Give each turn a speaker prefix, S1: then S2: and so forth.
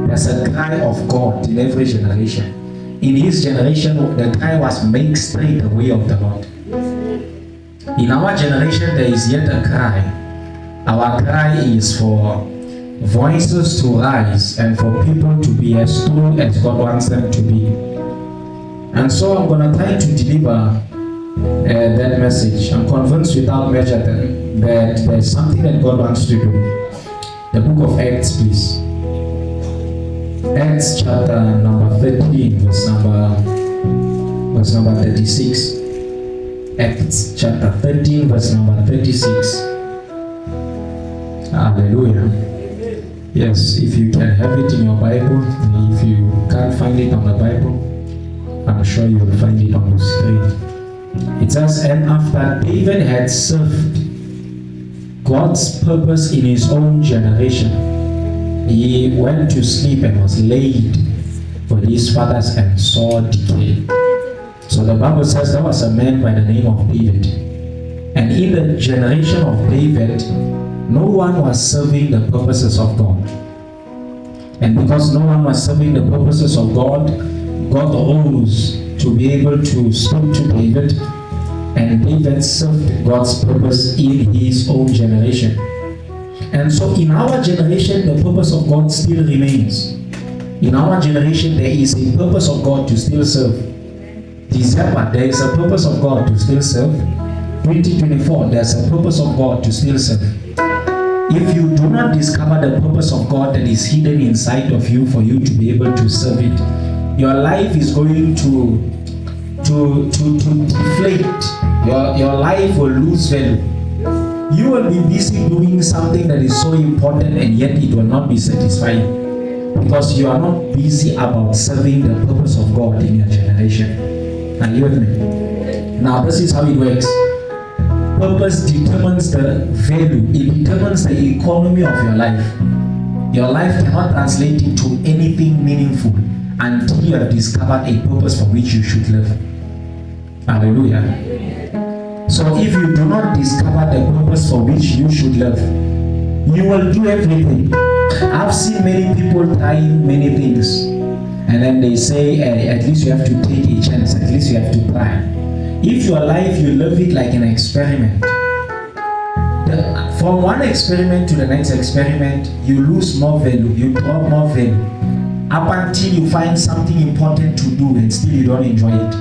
S1: There's a cry of God in every generation. In his generation, the cry was, make straight the way of the Lord. In our generation, there is yet a cry. Our cry is for voices to rise and for people to be as true as God wants them to be. And so I'm going to try to deliver that message. I'm convinced without measure that there's something that God wants to do. The book of Acts, please. Acts chapter number 13, verse number 36. Acts chapter 13, verse number 36. Hallelujah. Yes, if you can have it in your Bible, if you can't find it on the Bible, I'm sure you will find it on the screen. It says, and after David had served God's purpose in his own generation, he went to sleep and was laid with his fathers and saw decay. So the Bible says there was a man by the name of David. And in the generation of David, no one was serving the purposes of God. And because no one was serving the purposes of God, God rose to be able to speak to David, and David served God's purpose in his own generation. And so in our generation, the purpose of God still remains. In our generation, there is a purpose of God to still serve. December, there is a purpose of God to still serve. 2024, there's a purpose of God to still serve. If you do not discover the purpose of God that is hidden inside of you for you to be able to serve it, your life is going to deflate. Your life will lose value. You will be busy doing something that is so important and yet it will not be satisfying because you are not busy about serving the purpose of God in your generation. Are you with me? Now this is how it works. Purpose determines the value. It determines the economy of your life. Your life cannot translate into anything meaningful until you have discovered a purpose for which you should live. Hallelujah. So if you do not discover the purpose for which you should live, you will do everything. I've seen many people trying many things, and then they say, at least you have to take a chance, at least you have to try. If your life, you live it like an experiment, from one experiment to the next experiment, you lose more value, you drop more value, up until you find something important to do and still you don't enjoy it.